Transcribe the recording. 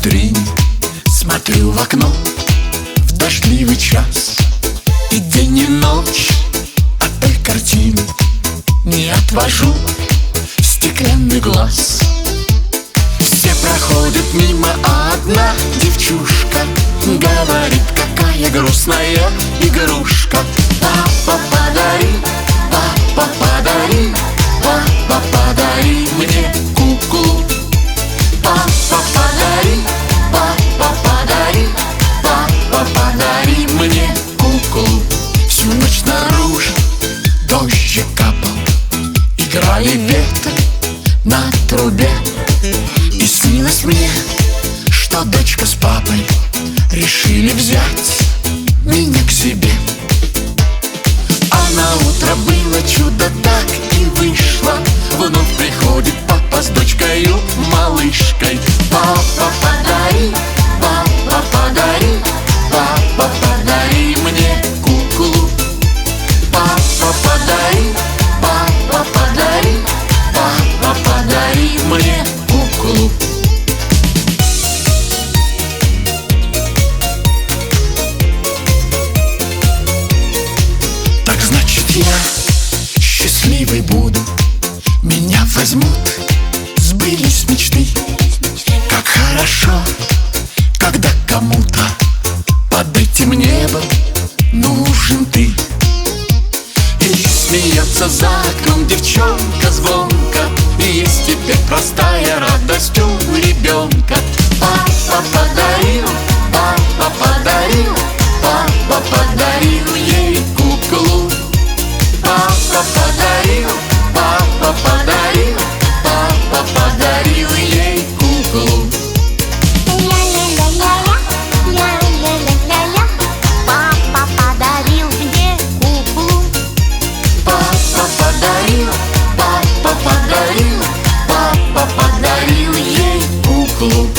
витрине смотрю в окно в дождливый час. И день и ночь от той картины не отвожу стеклянный глаз. Все проходят мимо, а одна девчушка говорит: какая грустная игрушка. Папа, подари, папа, подари, папа, подари мне куклу. Папа, подари, папа, подари, папа, подари мне куклу. Всю ночь снаружи дождь капал, играли ветры на трубе. И снилось мне, что дочка с папой решили взять меня к себе. А на утро было чудо, так и вышло. Вновь приходит папа с дочкою, малышкой. Папа, подари, папа, подари, папа, подари мне куклу. Папа, подари, папа, подари, папа, подари мне куклу. Так значит, я счастливый буду, меня возьмут, сбылись мечты. Как хорошо, когда кому-то под этим небом нужен ты. И смеется за окном девчонка звонко, и есть теперь простая радость у ребенка. Папа подарил, папа подарил, папа подарил ей куклу. Папа подарил, папа подарил, папа подарил ей куклу. Папа подарил мне куклу. Папа подарил, папа подарил, папа подарил ей куклу.